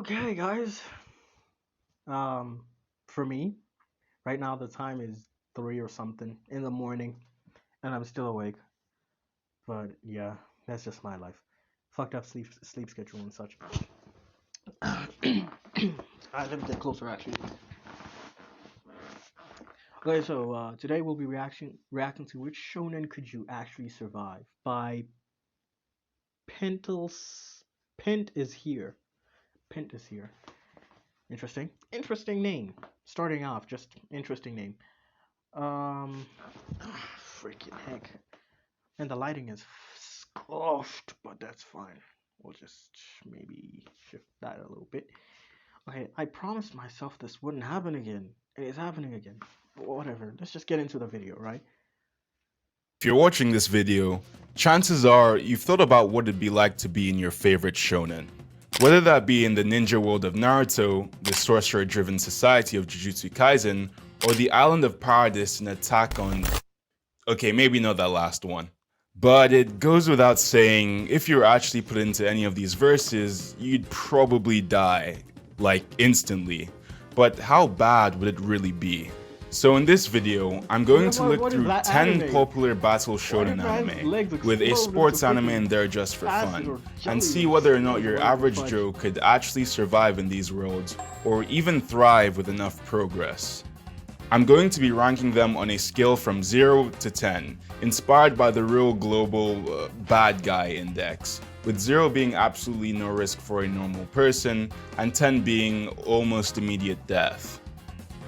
Okay, guys. Um, for me, right now the time is 3 or something in the morning, and I'm still awake. But yeah, that's just my life. Fucked up sleep schedule and such. Let me get closer actually. Okay, so today we'll be reacting to which shonen could you actually survive by Pentals. Pent is here. Pent is here. Interesting. Interesting name. Starting off, just interesting name. Um, freaking heck. And the lighting is scuffed, but that's fine. We'll just maybe shift that a little bit. Okay, I promised myself this wouldn't happen again. And it's happening again. But whatever, let's just get into the video, right? If you're watching this video, chances are you've thought about what it'd be like to be in your favorite shonen. Whether that be in the ninja world of Naruto, the sorcerer-driven society of Jujutsu Kaisen, or the island of Paradise in Attack on... Okay, maybe not that last one. But it goes without saying, if you're actually put into any of these verses, you'd probably die. Like, instantly. But how bad would it really be? So in this video, I'm going to look What is through that 10 anime? popular battle Why shonen did my anime, legs with a explode sports into anime freaking in there just for acid fun, or and jelly see or whether or not your whatever the average fudge? Joe could actually survive in these worlds, or even thrive with enough progress. I'm going to be ranking them on a scale from 0 to 10, inspired by the real global bad guy index, with 0 being absolutely no risk for a normal person, and 10 being almost immediate death.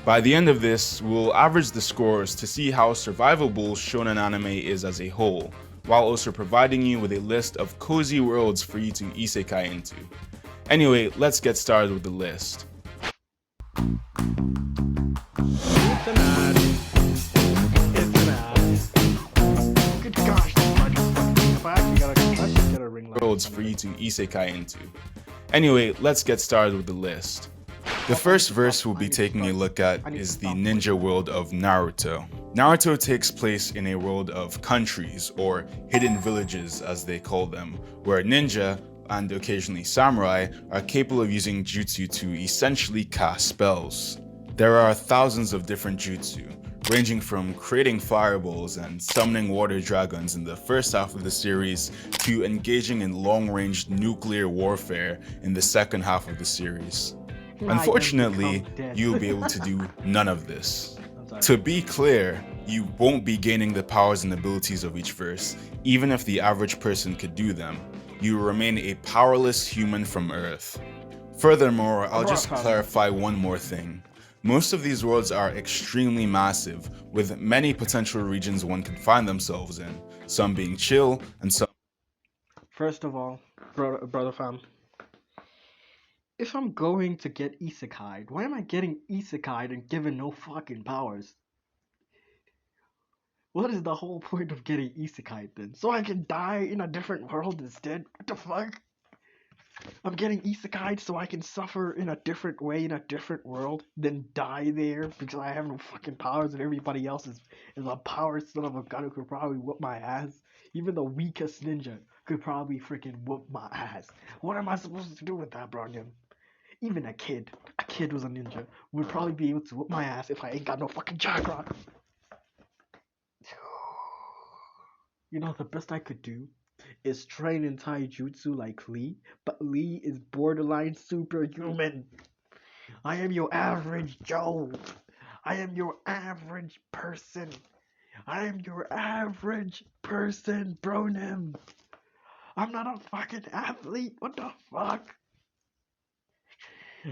By the end of this, we'll average the scores to see how survivable shonen anime is as a whole, while also providing you with a list of cozy worlds for you to isekai into. Anyway, let's get started with the list. It's an ad. It's an ad. Good gosh, if I actually got I should get a ring light or Worlds for something. you to isekai into. Anyway, let's get started with the list. The first verse we'll be taking a look at is the ninja world of Naruto. Naruto takes place in a world of countries, or hidden villages as they call them, where ninja, and occasionally samurai, are capable of using jutsu to essentially cast spells. There are thousands of different jutsu, ranging from creating fireballs and summoning water dragons in the first half of the series to engaging in long-range nuclear warfare in the second half of the series. Unfortunately, you'll be able to do none of this. To be clear, you won't be gaining the powers and abilities of each verse, even if the average person could do them. You will remain a powerless human from Earth. Furthermore, I'll just clarify one more thing. Most of these worlds are extremely massive, with many potential regions one could find themselves in, some being chill and some... First of all, brother fam, if I'm going to get isekai'd, why am I getting isekai'd and given no fucking powers? What is the whole point of getting isekai'd then? So I can die in a different world instead? What the fuck? I'm getting isekai'd so I can suffer in a different way in a different world, then die there because I have no fucking powers and everybody else is a power son of a gun who could probably whoop my ass. Even the weakest ninja could probably freaking whoop my ass. What am I supposed to do with that, Brogdon? Even a kid was a ninja, would probably be able to whoop my ass if I ain't got no fucking chakra. You know, the best I could do is train in taijutsu like Lee, but Lee is borderline superhuman. I am your average Joe. I am your average person. I am your average person, Bronim. I'm not a fucking athlete. What the fuck?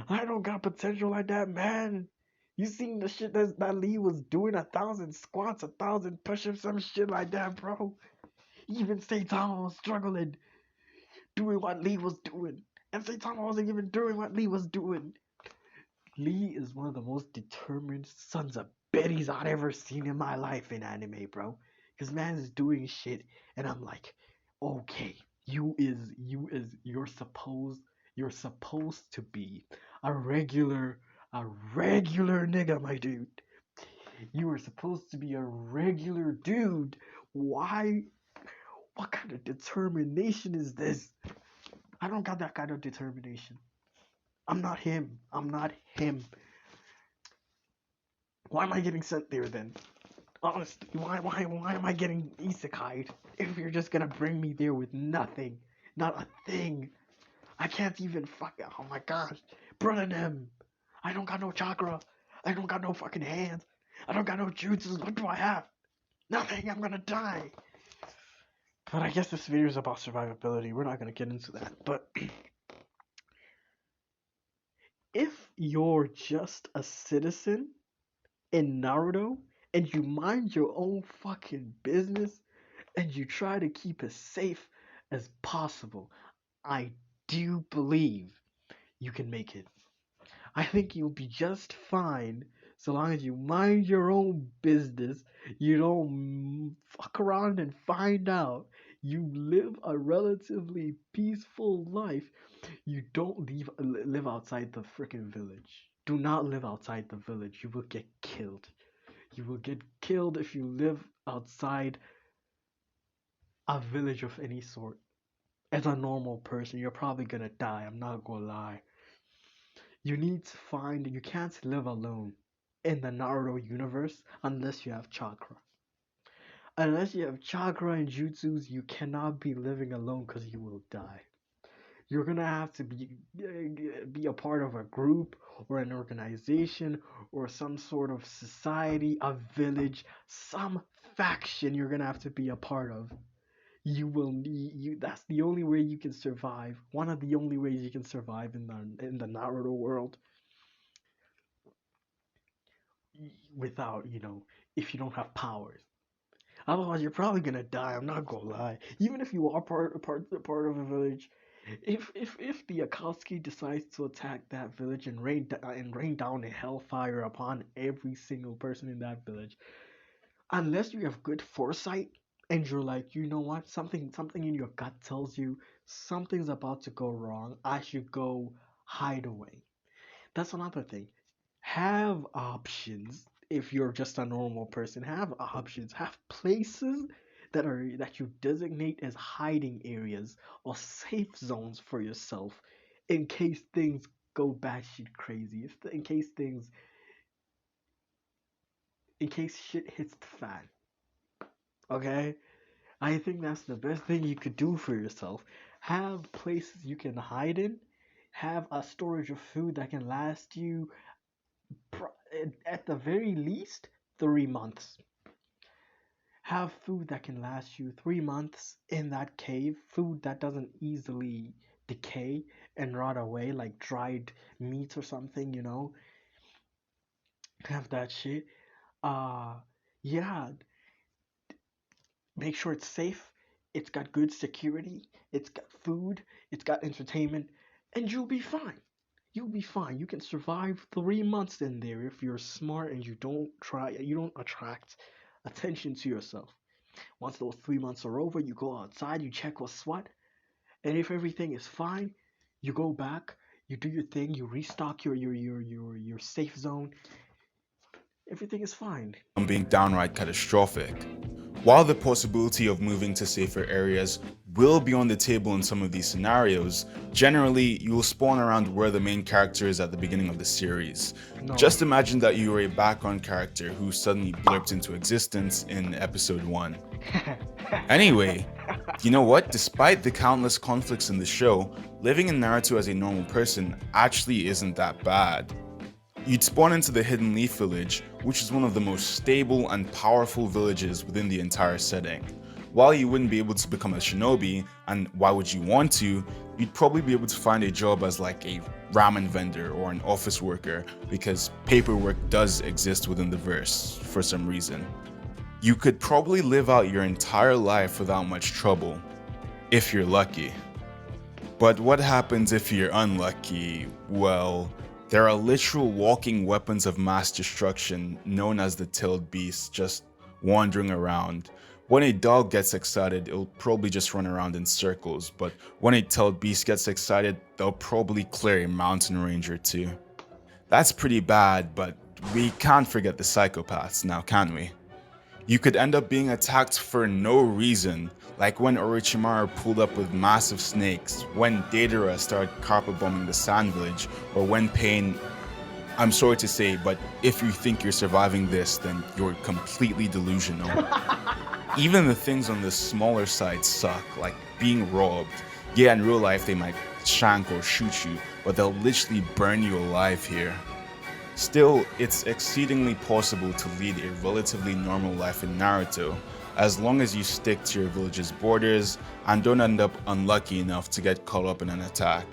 I don't got potential like that, man. You seen the shit that Lee was doing? 1,000 squats, 1,000 push-ups, some shit like that, bro. Even Saitama was struggling doing what Lee was doing. And Saitama wasn't even doing what Lee was doing. Lee is one of the most determined sons of bitches I've ever seen in my life in anime, bro. Cause man is doing shit, and I'm like, okay, you're supposed to be a regular nigga, my dude. You are supposed to be a regular dude. Why? What kind of determination is this? I don't got that kind of determination. I'm not him. I'm not him. Why am I getting sent there then? Honestly, why am I getting isekai if you're just gonna bring me there with nothing, not a thing? I can't even fuck. Oh my gosh, Brother, I don't got no chakra. I don't got no fucking hands. I don't got no jutsus. What do I have? Nothing. I'm gonna die. But I guess this video is about survivability. We're not gonna get into that. But if you're just a citizen in Naruto and you mind your own fucking business and you try to keep as safe as possible, I do believe you can make it. I think you'll be just fine so long as you mind your own business. You don't fuck around and find out. You live a relatively peaceful life. You don't live outside the freaking village. Do not live outside the village. You will get killed. You will get killed if you live outside a village of any sort. As a normal person, you're probably gonna die. I'm not gonna lie. You need to find. You can't live alone in the Naruto universe unless you have chakra. Unless you have chakra and jutsus, you cannot be living alone because you will die. You're gonna have to be a part of a group or an organization or some sort of society, a village, some faction you're gonna have to be a part of. You will need you that's the only way you can survive. One of the only ways you can survive in the Naruto world without, if you don't have powers. Otherwise, you're probably gonna die. I'm not gonna lie. Even if you are part of a village, if the Akatsuki decides to attack that village and rain down a hellfire upon every single person in that village, unless you have good foresight and you're like, you know what, something in your gut tells you something's about to go wrong. I should go hide away. That's another thing. Have options. If you're just a normal person, have options. Have places that you designate as hiding areas or safe zones for yourself in case things go batshit crazy. In case shit hits the fan. Okay? I think that's the best thing you could do for yourself. Have places you can hide in. Have a storage of food that can last you at the very least 3 months. Have food that can last you 3 months in that cave. Food that doesn't easily decay and rot away like dried meat or something. Have that shit. Uh yeah, make sure it's safe. It's got good security. It's got food. It's got entertainment, and you'll be fine. You'll be fine. You can survive 3 months in there if you're smart and you don't attract attention to yourself. Once those 3 months are over, you go outside, you check what's what, and if everything is fine, you go back, you do your thing, you restock your safe zone. Everything is fine. Being downright catastrophic. While the possibility of moving to safer areas will be on the table in some of these scenarios, generally you will spawn around where the main character is at the beginning of the series. No. Just imagine that you were a background character who suddenly blurped into existence in episode 1. Anyway, you know what? Despite the countless conflicts in the show, living in Naruto as a normal person actually isn't that bad. You'd spawn into the Hidden Leaf Village, which is one of the most stable and powerful villages within the entire setting. While you wouldn't be able to become a shinobi, and why would you want to, you'd probably be able to find a job as like a ramen vendor or an office worker, because paperwork does exist within the verse for some reason. You could probably live out your entire life without much trouble, if you're lucky. But what happens if you're unlucky? Well, there are literal walking weapons of mass destruction known as the tailed beasts just wandering around. When a dog gets excited, it'll probably just run around in circles, but when a tailed beast gets excited, they'll probably clear a mountain range or two. That's pretty bad, but we can't forget the psychopaths now, can we? You could end up being attacked for no reason, like when Orochimaru pulled up with massive snakes, when Deidara started carpet bombing the Sand Village, or when Pain, I'm sorry to say, but if you think you're surviving this, then you're completely delusional. Even the things on the smaller side suck, like being robbed. Yeah, in real life they might shank or shoot you, but they'll literally burn you alive here. Still, it's exceedingly possible to lead a relatively normal life in Naruto, as long as you stick to your village's borders and don't end up unlucky enough to get caught up in an attack.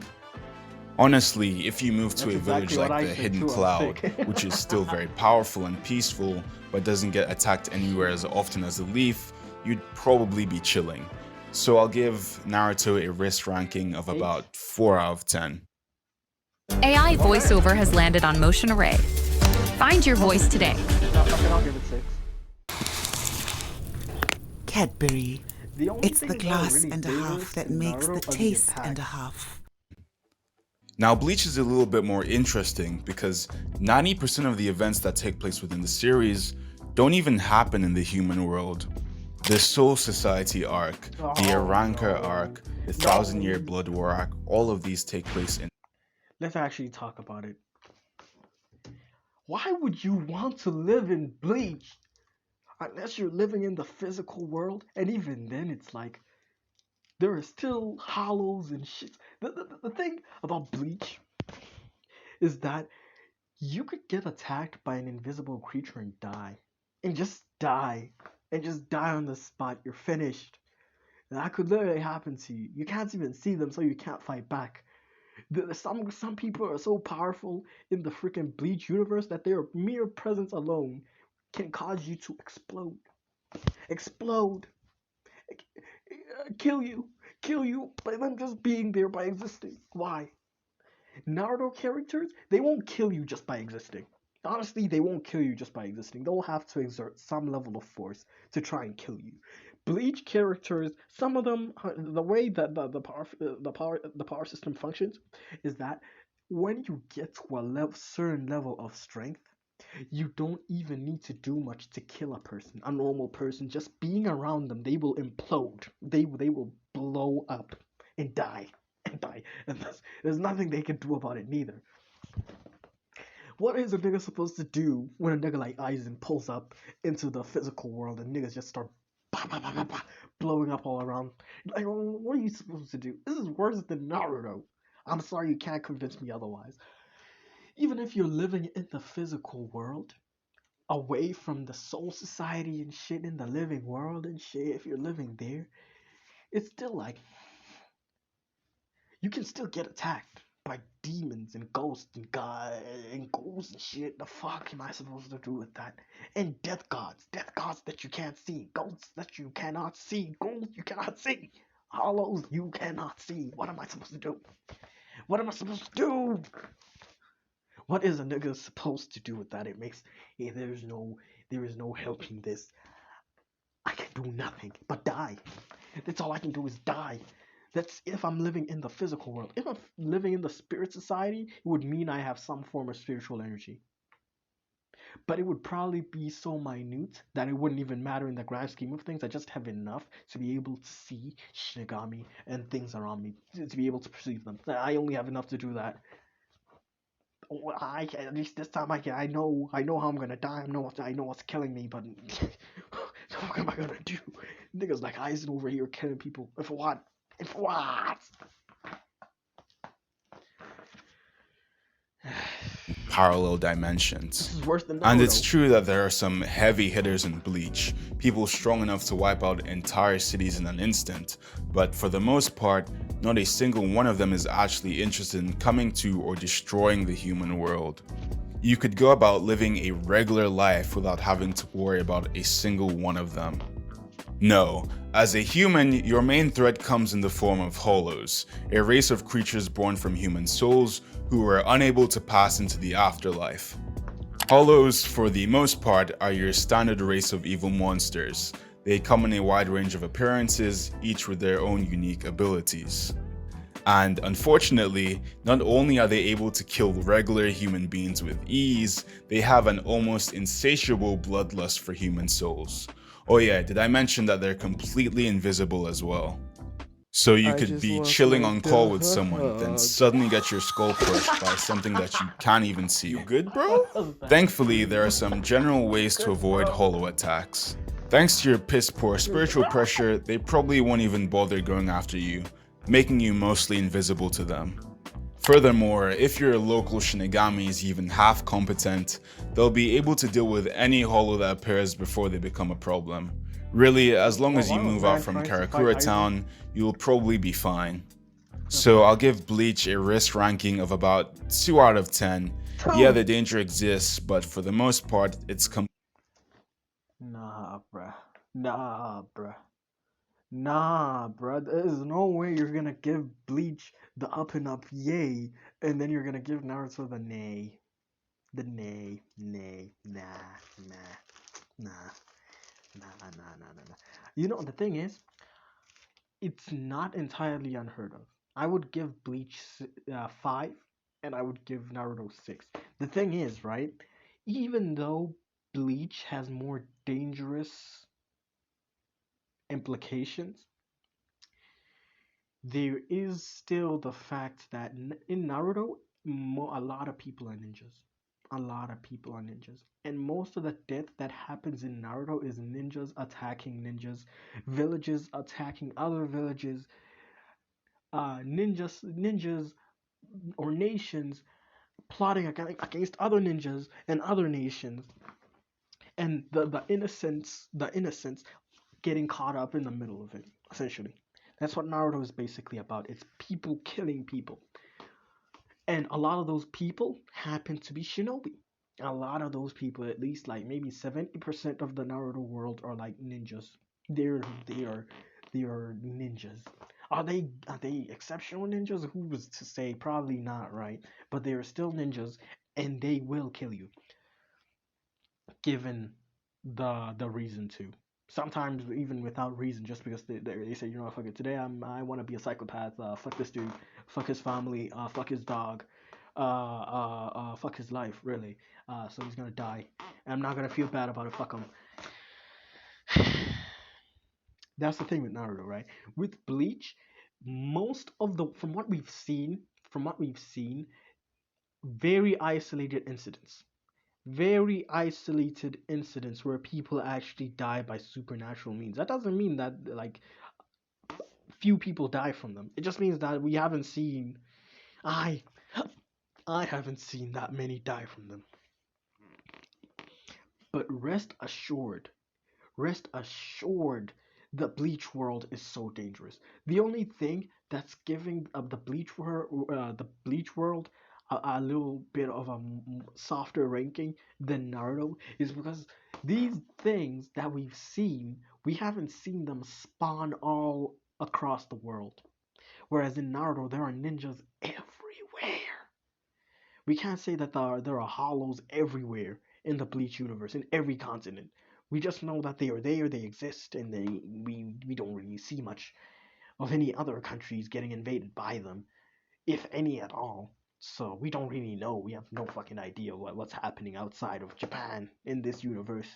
Honestly, if you move to That's a village exactly what like I the said Hidden too, I'm Cloud, sick. which is still very powerful and peaceful, but doesn't get attacked anywhere as often as a leaf, you'd probably be chilling. So I'll give Naruto a risk ranking of about 4 out of 10. AI voiceover has landed on Motion Array. Find your voice today. I'll give it 6. Cadbury. The only It's thing the is glass really and a dangerous half that in makes Naruto the are taste attacks. and a half. Now, Bleach is a little bit more interesting because 90% of the events that take place within the series don't even happen in the human world. The Soul Society arc, the Arrancar arc, the Thousand Year Blood War arc, all of these take place in. Let's actually talk about it. Why would you want to live in Bleach? Unless you're living in the physical world, and even then it's like there are still hollows and shit. The thing about Bleach is that you could get attacked by an invisible creature and die. And just die. And just die on the spot. You're finished. That could literally happen to you. You can't even see them, so you can't fight back. Some people are so powerful in the freaking Bleach universe that their mere presence alone can cause you to explode. Explode. Kill you by them just being there, by existing. Why? Naruto characters, they won't kill you just by existing. Honestly, they won't kill you just by existing. They'll have to exert some level of force to try and kill you. Bleach characters, some of them, the way that the power system functions is that when you get to a certain level of strength, you don't even need to do much to kill a person, a normal person. Just being around them, they will implode. They will blow up and die and die. And there's nothing they can do about it neither. What is a nigga supposed to do when a nigga like Aizen pulls up into the physical world and niggas just start blowing up all around? Like, what are you supposed to do? This is worse than Naruto. I'm sorry you can't convince me otherwise. Even if you're living in the physical world, away from the soul society and shit in the living world and shit, if you're living there, it's still like you can still get attacked by demons and ghosts and god and ghouls and shit. The fuck am I supposed to do with that? And death gods that you can't see, ghosts that you cannot see, ghouls you cannot see, hollows you cannot see. What am I supposed to do? What am I supposed to do? What is a nigga supposed to do with that? It makes there is no helping this. I can do nothing but die. That's all I can do is die. That's if I'm living in the physical world. If I'm living in the spirit society, it would mean I have some form of spiritual energy. But it would probably be so minute that it wouldn't even matter in the grand scheme of things. I just have enough to be able to see Shinigami and things around me, to be able to perceive them. I only have enough to do that. At least this time I can. I know how I'm gonna die. I know what's killing me, but what am I gonna do? Niggas like Aizen over here killing people. And for what? And for what? Parallel This dimensions. is worse than Naruto. And it's true that there are some heavy hitters in Bleach, people strong enough to wipe out entire cities in an instant, but for the most part, not a single one of them is actually interested in coming to or destroying the human world. You could go about living a regular life without having to worry about a single one of them. No, as a human, your main threat comes in the form of hollows, a race of creatures born from human souls who are unable to pass into the afterlife. Hollows, for the most part, are your standard race of evil monsters. They come in a wide range of appearances, each with their own unique abilities. And unfortunately, not only are they able to kill regular human beings with ease, they have an almost insatiable bloodlust for human souls. Oh yeah, did I mention that they're completely invisible as well? So you I could just be want chilling on like call a with someone, then hug. suddenly get your skull crushed by something that you can't even see. You good, bro? That's Thankfully, there are true. some general ways to Good, avoid bro. hollow attacks. Thanks to your piss poor spiritual pressure, they probably won't even bother going after you, making you mostly invisible to them. Furthermore, if your local Shinigami is even half competent, they'll be able to deal with any hollow that appears before they become a problem. Really, as long as Why you was move out Ran from trying to fight Karakura Aizen? Town, you'll probably be fine. So Okay. I'll give Bleach a risk ranking of about 2 out of 10. Yeah, the danger exists, but for the most part, it's Nah, bruh. Nah, bruh. Nah, bruh. There's no way you're gonna give Bleach the up and up yay, and then you're gonna give Naruto the nay. The nay. Nay. Nah. Nah. Nah. Nah. Nah. Nah. Nah. Nah. You know, the thing is, it's not entirely unheard of. I would give Bleach 5, and I would give Naruto 6. The thing is, right? Even though Bleach has more dangerous implications, there is still the fact that in Naruto, a lot of people are ninjas. A lot of people are ninjas. And most of the death that happens in Naruto is ninjas attacking ninjas, villages attacking other villages, ninjas or nations plotting against other ninjas and other nations, and the innocents getting caught up in the middle of it. Essentially, that's what Naruto is basically about. It's people killing people, and a lot of those people happen to be shinobi. A lot of those people, at least like maybe 70% of the Naruto world, are like ninjas. They're they are they are ninjas. Are they exceptional ninjas? Who was to say? Probably not, right? But they are still ninjas, and they will kill you, given the reason to. Sometimes even without reason, just because they say, fuck it, today I want to be a psychopath. Fuck this dude. Fuck his family. Fuck his dog. Fuck his life, really. So he's gonna die, and I'm not gonna feel bad about it. Fuck him. That's the thing with Naruto, right? With Bleach, most of the from what we've seen, very isolated incidents. Very isolated incidents where people actually die by supernatural means. That doesn't mean that like few people die from them. It just means that we haven't seen I I haven't seen that many die from them. But rest assured, the Bleach world is so dangerous. The only thing that's giving the Bleach world a little bit of a softer ranking than Naruto is because these things that we've seen, we haven't seen them spawn all across the world. Whereas in Naruto, there are ninjas everywhere. We can't say that there are hollows everywhere in the Bleach universe, in every continent. We just know that they are there, they exist, and we don't really see much of any other countries getting invaded by them, if any at all. So we don't really know. We have no fucking idea what's happening outside of Japan in this universe,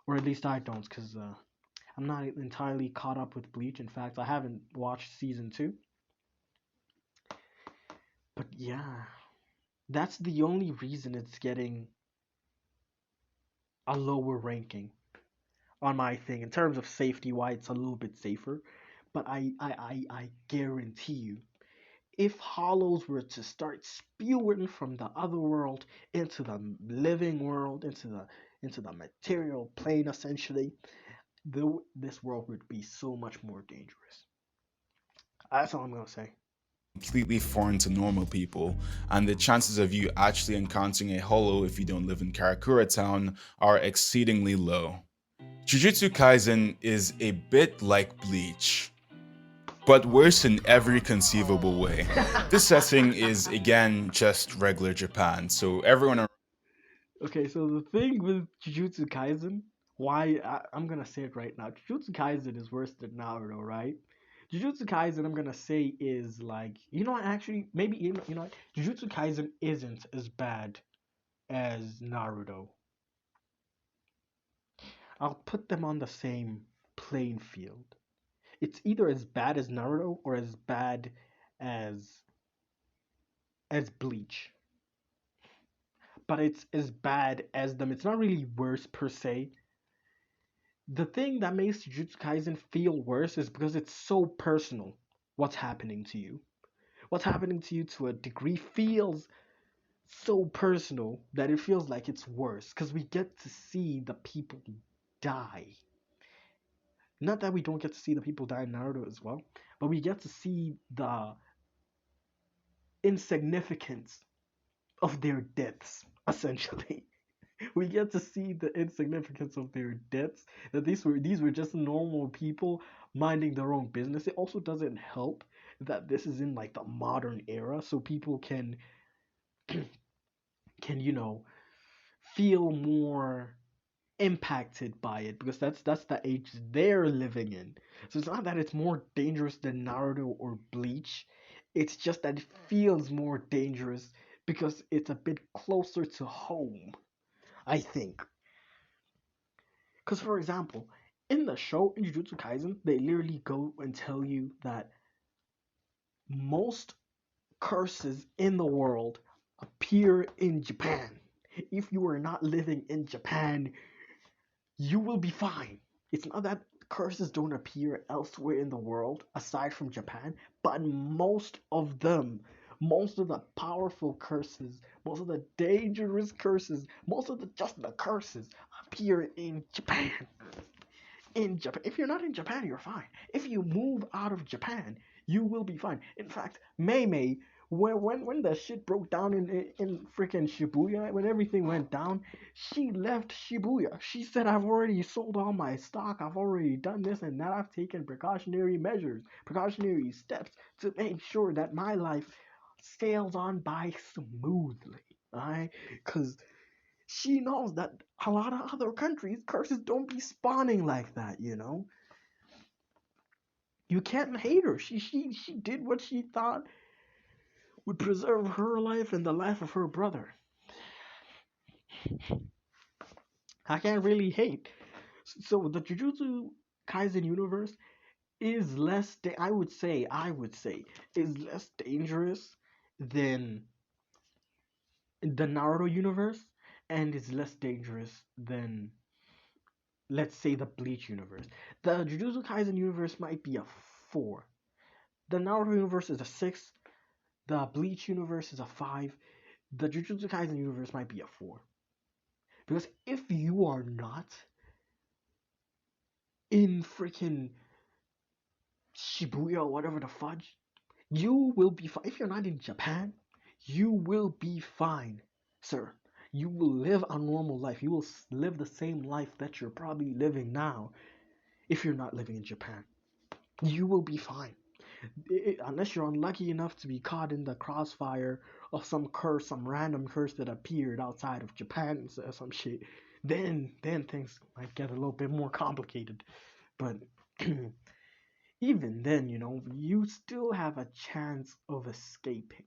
or at least I don't, because I'm not entirely caught up with Bleach. In fact, I haven't watched season 2. But yeah, that's the only reason it's getting a lower ranking on my thing. In terms of safety, why it's a little bit safer. But I guarantee you, if hollows were to start spewing from the other world into the living world, into the material plane, essentially, this world would be so much more dangerous. That's all I'm gonna say. completely foreign to normal people, and the chances of you actually encountering a hollow if you don't live in Karakura Town are exceedingly low. Jujutsu Kaisen is a bit like Bleach, but worse in every conceivable way. This setting is again just regular Japan, so everyone. Okay, so the thing with Jujutsu Kaisen, why I'm gonna say it right now. Jujutsu Kaisen is worse than Naruto, right? Jujutsu Kaisen, I'm gonna say, is like, actually, maybe, what? Jujutsu Kaisen isn't as bad as Naruto. I'll put them on the same playing field. It's either as bad as Naruto or as bad as Bleach. But it's as bad as them. It's not really worse per se. The thing that makes Jujutsu Kaisen feel worse is because it's so personal. What's happening to you? What's happening to you to a degree feels so personal that it feels like it's worse because we get to see the people die. Not that we don't get to see the people die in Naruto as well, but we get to see the insignificance of their deaths, essentially. We get to see the insignificance of their deaths, that these were just normal people minding their own business. It also doesn't help that this is in like the modern era, so people can feel more impacted by it because that's the age they're living in. So it's not that it's more dangerous than Naruto or Bleach. It's just that it feels more dangerous because it's a bit closer to home, I think. Because for example, in the show in Jujutsu Kaisen, they literally go and tell you that most curses in the world appear in Japan. If you are not living in Japan, you will be fine. It's not that curses don't appear elsewhere in the world aside from Japan, but most of them, most of the powerful curses, most of the dangerous curses, most of the just the curses appear in Japan. In Japan. If you're not in Japan, you're fine. If you move out of Japan, you will be fine. In fact, Mei when the shit broke down in freaking Shibuya, when everything went down, she left Shibuya. She said, "I've already sold all my stock. I've already done this and that. I've taken precautionary measures, precautionary steps to make sure that my life sails on by smoothly." Alright, because she knows that a lot of other countries, curses don't be spawning like that, you know? You can't hate her. She did what she thought would preserve her life and the life of her brother. I can't really hate. So the Jujutsu Kaisen universe is less, I would say, is less dangerous than the Naruto universe, and is less dangerous than, let's say, the Bleach universe. The Jujutsu Kaisen universe might be a 4. The Naruto universe is a 6. The Bleach universe is a 5. The Jujutsu Kaisen universe might be a 4. Because if you are not in freaking Shibuya or whatever the fudge, you will be fine. If you're not in Japan, you will be fine, sir. You will live a normal life. You will live the same life that you're probably living now if you're not living in Japan. You will be fine. Unless you're unlucky enough to be caught in the crossfire of some curse, some random curse that appeared outside of Japan or some shit, then things might get a little bit more complicated. But even then, you still have a chance of escaping.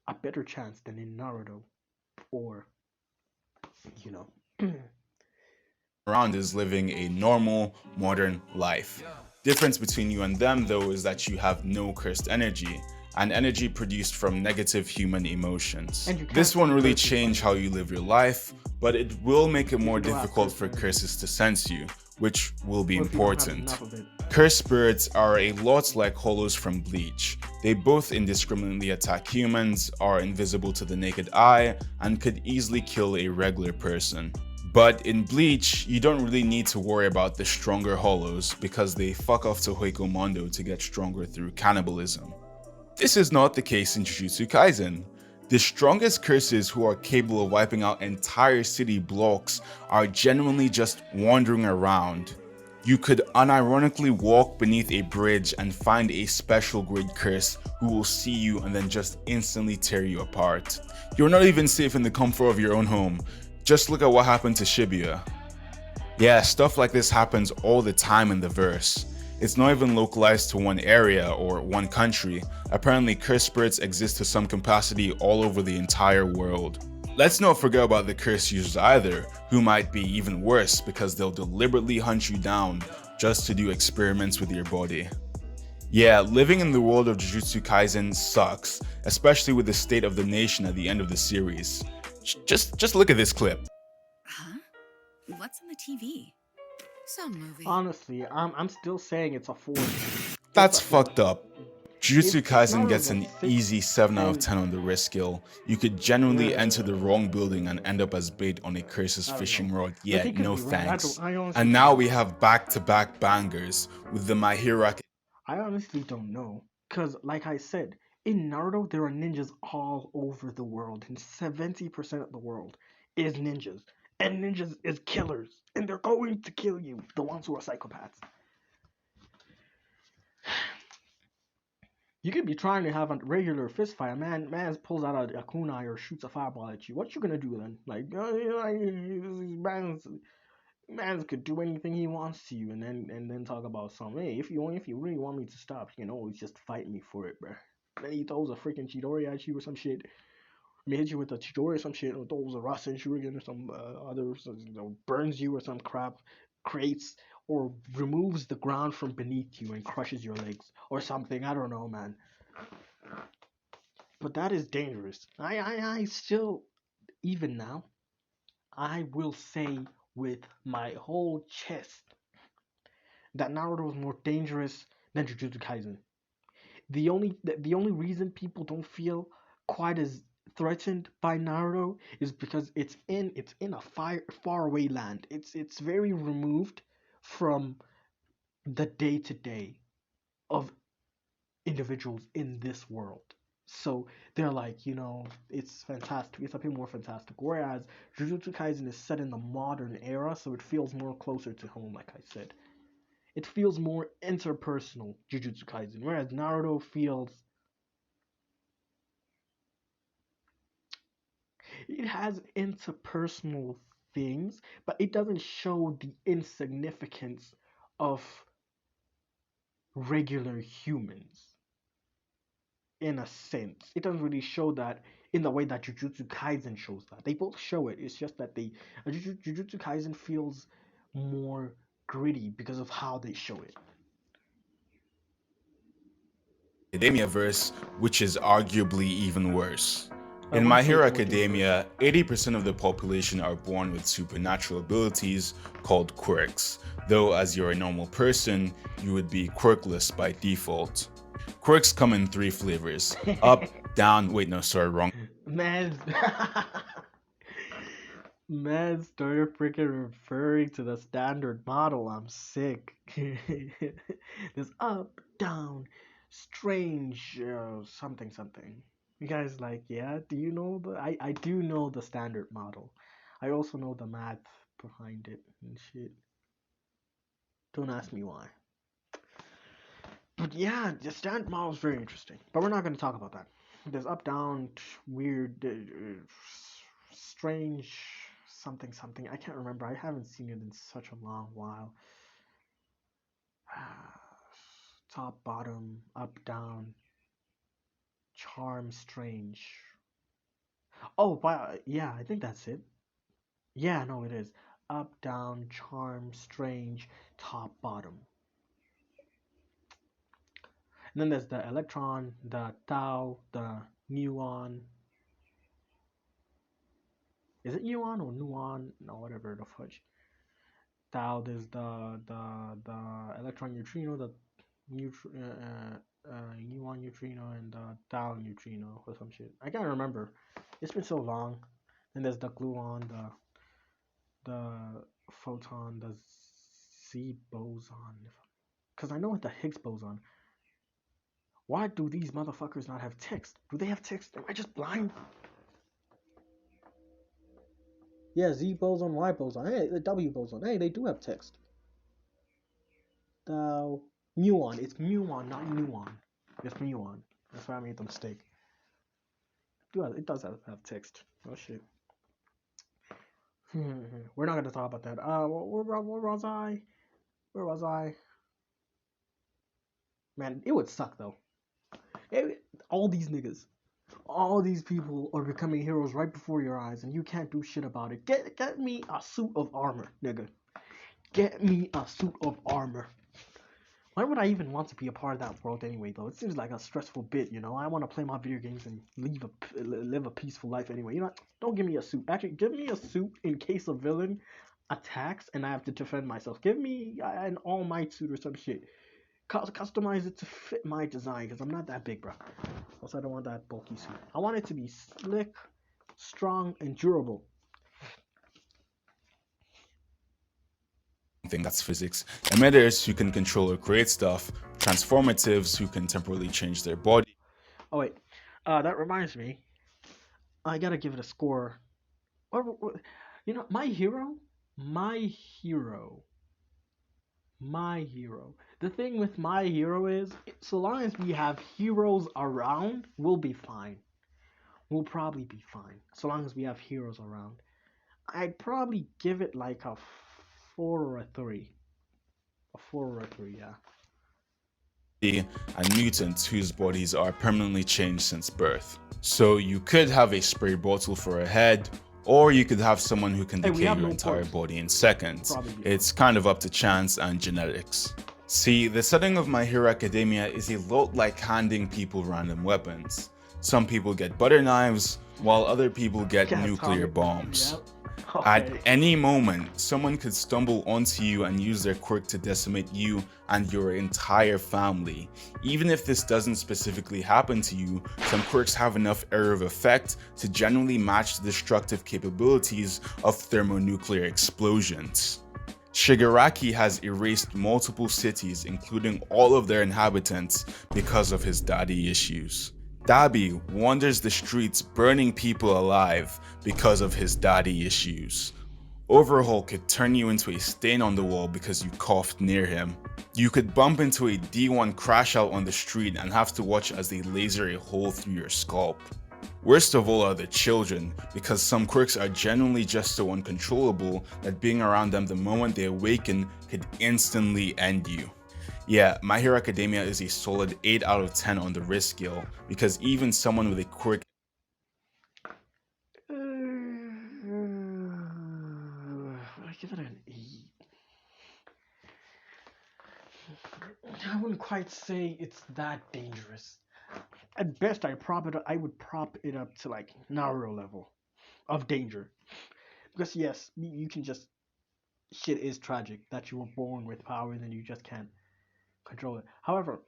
A better chance than in Naruto or, you know. Around is living a normal, modern life. Difference between you and them, though, is that you have no cursed energy, and energy produced from negative human emotions. This won't really change how you live your life, but it will make it more difficult for curses to sense you, which will be important. Cursed spirits are a lot like hollows from Bleach. They both indiscriminately attack humans, are invisible to the naked eye, and could easily kill a regular person. But in Bleach, you don't really need to worry about the stronger hollows because they fuck off to Hoikomondo to get stronger through cannibalism. This is not the case in Jujutsu Kaisen. The strongest curses who are capable of wiping out entire city blocks are genuinely just wandering around. You could unironically walk beneath a bridge and find a special grade curse who will see you and then just instantly tear you apart. You're not even safe in the comfort of your own home. Just look at what happened to Shibuya. Yeah, stuff like this happens all the time in the verse. It's not even localized to one area or one country. Apparently, cursed spirits exist to some capacity all over the entire world. Let's not forget about the curse users either, who might be even worse because they'll deliberately hunt you down just to do experiments with your body. Yeah, living in the world of Jujutsu Kaisen sucks, especially with the state of the nation at the end of the series. Just look at this clip. Huh? What's on the TV? Some movie. Honestly, I'm still saying it's a force. That's fucked up. Jujutsu If Kaisen Naruto's gets a an 6 easy 7 out of and 10 on the risk scale. You could genuinely enter the uh, wrong building and end up as bait on a curse's I don't fishing know. rod. Like Yeah, he could no be right. thanks. I honestly And don't now know. we have back-to-back bangers with the My Hero I honestly don't know. Cause like I said, in Naruto there are ninjas all over the world, and 70% of the world is ninjas. And ninjas is killers. And they're going to kill you. The ones who are psychopaths. You could be trying to have a regular fist fight. Man pulls out a kunai or shoots a fireball at you. What you gonna do then? Like, man's could do anything he wants to you, and then talk about something. Hey, if you really want me to stop, you can always just fight me for it, bruh. Then he throws a freaking Chidori at you or some shit. I mean, hit you with a Chidori or some shit, or throws a Rasen Shuriken or some other, burns you or some crap, creates or removes the ground from beneath you and crushes your legs or something. I don't know, man. But that is dangerous. I still, even now, I will say with my whole chest that Naruto is more dangerous than Jujutsu Kaisen. The only reason people don't feel quite as threatened by Naruto is because it's in a far away land. It's very removed from the day to day of individuals in this world. So they're like, it's fantastic. It's a bit more fantastic. Whereas Jujutsu Kaisen is set in the modern era, so it feels more closer to home, like I said. It feels more interpersonal, Jujutsu Kaisen, whereas Naruto feels it has interpersonal things, but it doesn't show the insignificance of regular humans in a sense. It doesn't really show that in the way that Jujutsu Kaisen shows that. They both show it. It's just that Jujutsu Kaisen feels more gritty because of how they show it. Academia verse, which is arguably even worse. I In wouldn't My say Hero it's more dangerous. Academia, 80% of the population are born with supernatural abilities called quirks, though as you're a normal person, you would be quirkless by default. Quirks come in 3 flavors: up, down, wait no sorry, wrong. Man, man started freaking referring to the standard model. I'm sick. This up, down, strange, something, something. You guys like, yeah? Do you know the? I do know the standard model. I also know the math behind it and shit. Don't ask me why. But yeah, the standard model is very interesting. But we're not going to talk about that. There's up, down, weird, strange, something, something. I can't remember. I haven't seen it in such a long while. Top, bottom, up, down, charm, strange. Oh, wow. Yeah, I think that's it. Yeah, no, it is. Up, down, charm, strange, top, bottom. And then there's the electron, the tau, the muon. Is it muon or nuon? No, whatever the fudge. Tau, there's the electron neutrino, the muon neutrino, and the tau neutrino or some shit. I can't remember. It's been so long. And there's the gluon, the photon, the Z boson. Because I know what the Higgs boson. Why do these motherfuckers not have text? Do they have text? Am I just blind? Yeah, Z boson, Y boson. Hey, the W boson. Hey, they do have text. The muon. It's muon, not nuon. It's muon. That's why I made the mistake. It does have text. Oh shit. We're not gonna talk about that. Where was I? Where was I? Man, it would suck though. All these niggas. All these people are becoming heroes right before your eyes, and you can't do shit about it. Get me a suit of armor, nigga. Get me a suit of armor. Why would I even want to be a part of that world anyway, though? It seems like a stressful bit, you know? I want to play my video games and live a peaceful life anyway. You know what? Don't give me a suit. Actually, give me a suit in case a villain attacks and I have to defend myself. Give me an All Might suit or some shit. Customize it to fit my design, because I'm not that big, bro. Also, I don't want that bulky suit. I want it to be slick, strong, and durable. Thing that's physics. Emitters who can control or create stuff. Transformatives who can temporarily change their body. Oh, wait. That reminds me. I gotta give it a score. You know, my hero. The thing with my hero is, so long as we have heroes around, we'll be fine. We'll probably be fine. So long as we have heroes around. I'd probably give it like a 4 or a 3. A 4 or a 3, yeah. And mutants whose bodies are permanently changed since birth. So you could have a spray bottle for a head, or you could have someone who can decay your entire body in seconds. It's kind of up to chance and genetics. See, the setting of My Hero Academia is a lot like handing people random weapons. Some people get butter knives, while other people get nuclear bombs. Yep. At any moment, someone could stumble onto you and use their quirk to decimate you and your entire family. Even if this doesn't specifically happen to you, some quirks have enough area of effect to generally match the destructive capabilities of thermonuclear explosions. Shigaraki has erased multiple cities, including all of their inhabitants, because of his daddy issues. Dabi wanders the streets burning people alive because of his daddy issues. Overhaul could turn you into a stain on the wall because you coughed near him. You could bump into a D1 crash out on the street and have to watch as they laser a hole through your scalp. Worst of all are the children, because some quirks are genuinely just so uncontrollable that being around them the moment they awaken could instantly end you. Yeah, My Hero Academia is a solid 8 out of 10 on the risk scale, because even someone with a quirk I give it an 8. I wouldn't quite say it's that dangerous. At best, I would prop it up to like Naruto level of danger. Because yes, you can just, shit is tragic that you were born with power and then you just can't control it. However,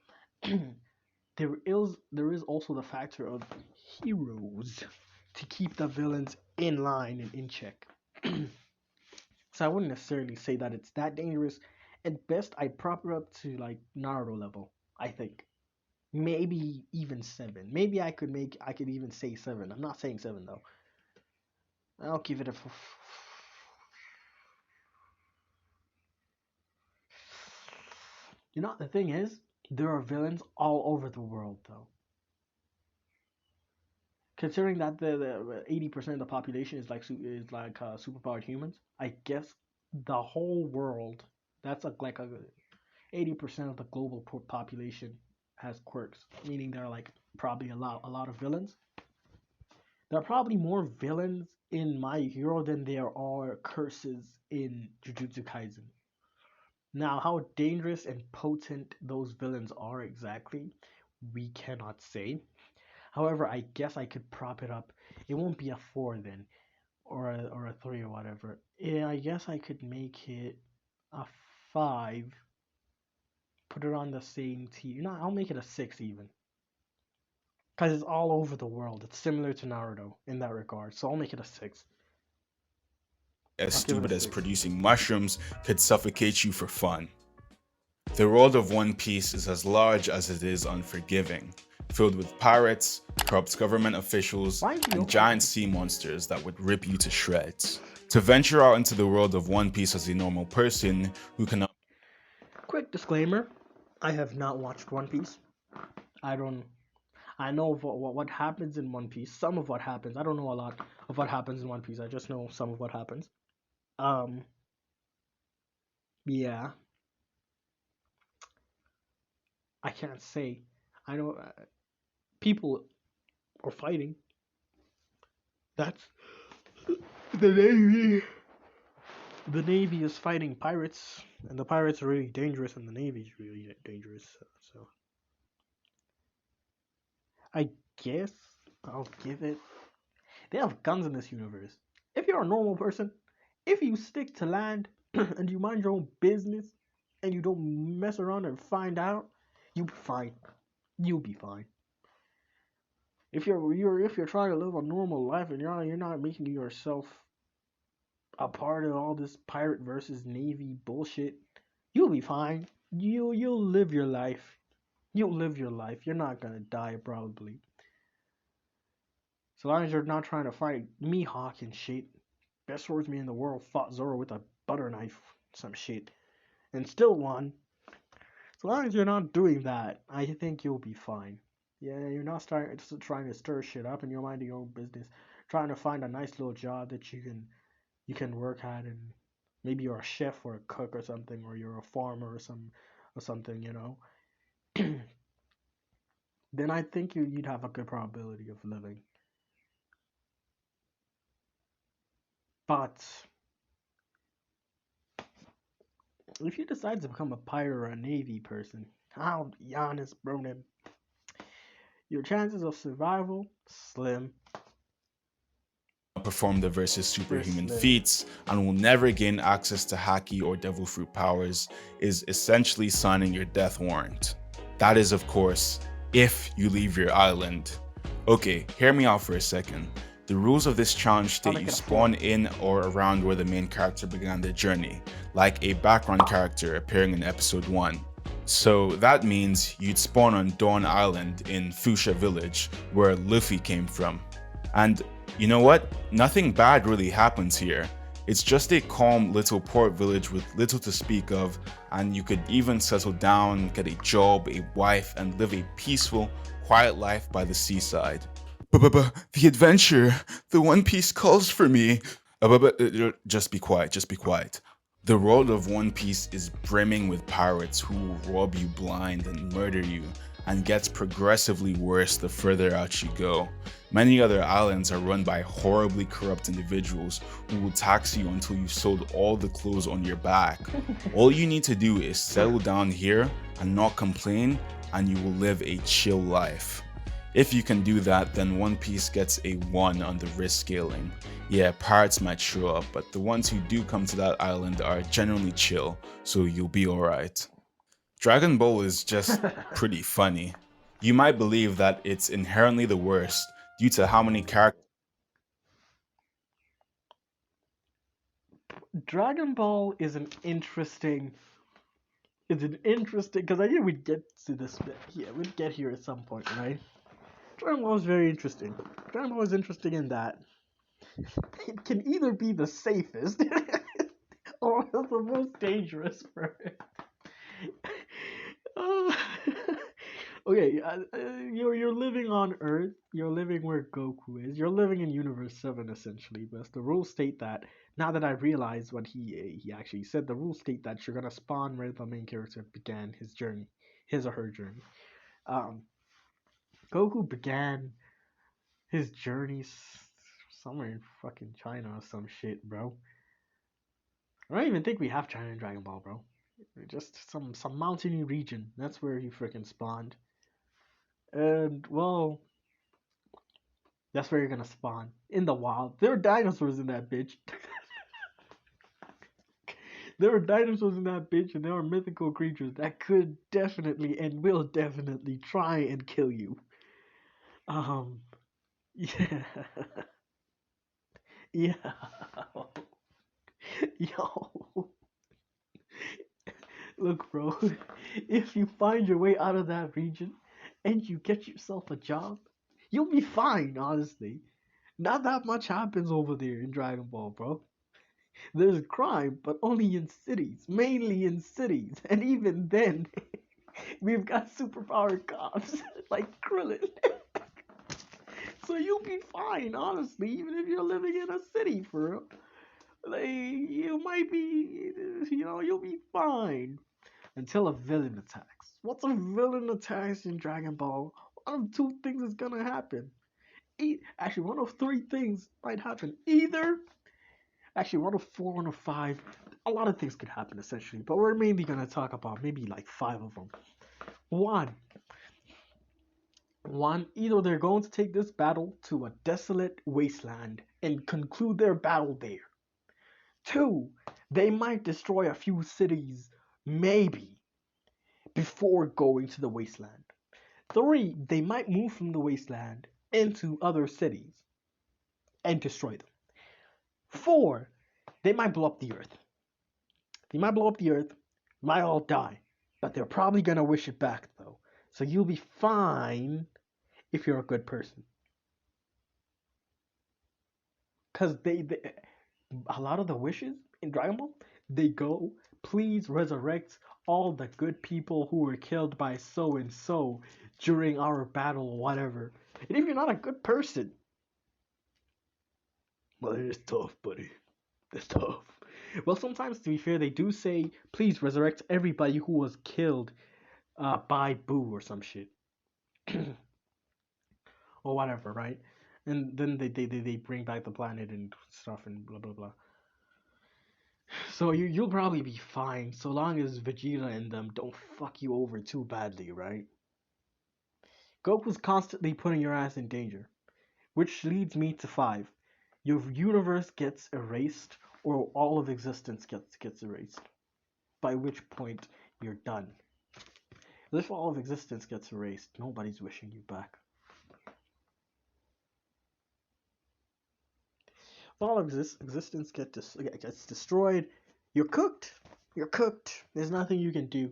there is also the factor of heroes to keep the villains in line and in check. So I wouldn't necessarily say that it's that dangerous. At best, I prop it up to like Naruto level, I think. Maybe even 7. Maybe I could even say 7. I'm not saying 7 though. I'll give it a You know, the thing is, there are villains all over the world though. Considering that the 80% of the population is like superpowered humans, I guess the whole world, that's like a 80% of the global population has quirks, meaning there are like probably a lot of villains. There are probably more villains in My Hero than there are curses in Jujutsu Kaisen. Now, how dangerous and potent those villains are exactly, we cannot say. However, I guess I could prop it up. It won't be a 4 then, or a 3 or whatever. Yeah, I guess I could make it a 5. Put it on the same tier. No, I'll make it a 6 even. Because it's all over the world. It's similar to Naruto in that regard. So I'll make it a 6. as stupid as producing mushrooms could suffocate you for fun. The world of One Piece is as large as it is unforgiving, filled with pirates, corrupt government officials, and giant sea monsters that would rip you to shreds. To venture out into the world of One Piece as a normal person who cannot... Quick disclaimer, I have not watched One Piece. I know what happens in One Piece, some of what happens. I don't know a lot of what happens in One Piece. I just know some of what happens. Yeah. I can't say. I know people or fighting. That's the Navy. The Navy is fighting pirates, and the pirates are really dangerous, and the Navy is really dangerous. So I guess I'll give it. They have guns in this universe. If you're a normal person, if you stick to land and you mind your own business and you don't mess around and find out, you'll be fine. You'll be fine. If you're trying to live a normal life and you're not making yourself a part of all this pirate versus navy bullshit, you'll be fine. You'll live your life. You'll live your life. You're not gonna die probably. So long as you're not trying to fight Mihawk and shit. Best swordsman in the world fought Zoro with a butter knife, some shit, and still won. So long as you're not doing that, I think you'll be fine. Yeah, you're not trying to stir shit up, and you're minding your own business, trying to find a nice little job that you can work at, and maybe you're a chef or a cook or something, or you're a farmer or something, then I think you'd have a good probability of living. But if you decide to become a pirate or a navy person, I'll be honest, bro, then your chances of survival slim. Perform the versus They're superhuman slim. feats and will never gain access to Haki or Devil Fruit powers is essentially signing your death warrant. That is, of course, if you leave your island. Okay, hear me out for a second. The rules of this challenge state you spawn in or around where the main character began their journey, like a background character appearing in episode 1. So that means you'd spawn on Dawn Island in Fuchsia Village, where Luffy came from. And you know what? Nothing bad really happens here. It's just a calm little port village with little to speak of, and you could even settle down, get a job, a wife, and live a peaceful, quiet life by the seaside. The adventure, the One Piece calls for me. Just be quiet, just be quiet. The world of One Piece is brimming with pirates who will rob you blind and murder you, and gets progressively worse the further out you go. Many other islands are run by horribly corrupt individuals who will tax you until you've sold all the clothes on your back. All you need to do is settle down here and not complain, and you will live a chill life. If you can do that, then One Piece gets a 1 on the risk scaling. Yeah, pirates might show up, but the ones who do come to that island are generally chill, so you'll be alright. Dragon Ball is just pretty funny. You might believe that it's inherently the worst due to how many characters. Dragon Ball is an interesting. It's an interesting because I knew we'd get to this bit. Yeah, we'd get here at some point, right? Dragon Ball is very interesting. Dragon Ball is interesting in that it can either be the safest or the most dangerous for it. Okay, you're living on Earth. You're living where Goku is. You're living in Universe 7 essentially. But the rules state that now that I realize what he actually said, the rules state that you're gonna spawn where the main character began his journey, his or her journey. Um, Goku began his journey somewhere in fucking China or some shit, bro. I don't even think we have China in Dragon Ball, bro. Just some mountainy region. That's where he freaking spawned. And well, that's where you're gonna spawn in the wild. There are dinosaurs in that bitch. There are dinosaurs in that bitch, and there are mythical creatures that could definitely and will definitely try and kill you. Yeah, yeah, yo. Look, bro, if you find your way out of that region and you get yourself a job, you'll be fine, honestly. Not that much happens over there in Dragon Ball, bro. There's crime, but only in cities, mainly in cities. And even then, we've got superpowered cops like Krillin. So you'll be fine, honestly, even if you're living in a city for real. Like, you might be, you'll be fine until a villain attacks. Once a villain attacks in Dragon Ball, one of two things is gonna happen. Actually, one of three things might happen. Either, actually, one of four, one of five. A lot of things could happen essentially, but we're mainly gonna talk about maybe like five of them. One, either they're going to take this battle to a desolate wasteland and conclude their battle there. Two, they might destroy a few cities, maybe, before going to the wasteland. Three, they might move from the wasteland into other cities and destroy them. Four, they might blow up the earth. They might blow up the earth, might all die, but they're probably gonna wish it back though. So you'll be fine if you're a good person. Cause they a lot of the wishes in Dragon Ball, they go, please resurrect all the good people who were killed by so and so during our battle or whatever. And if you're not a good person, well, it is tough, buddy. It's tough. Well, sometimes, to be fair, they do say, please resurrect everybody who was killed by Boo or some shit. Or whatever, right? And then they bring back the planet and stuff and blah, blah, blah. So you'll probably be fine, so long as Vegeta and them don't fuck you over too badly, right? Goku's constantly putting your ass in danger. Which leads me to 5. Your universe gets erased, or all of existence gets erased. By which point, you're done. If all of existence gets erased, nobody's wishing you back. If all of existence gets destroyed, you're cooked. You're cooked. There's nothing you can do.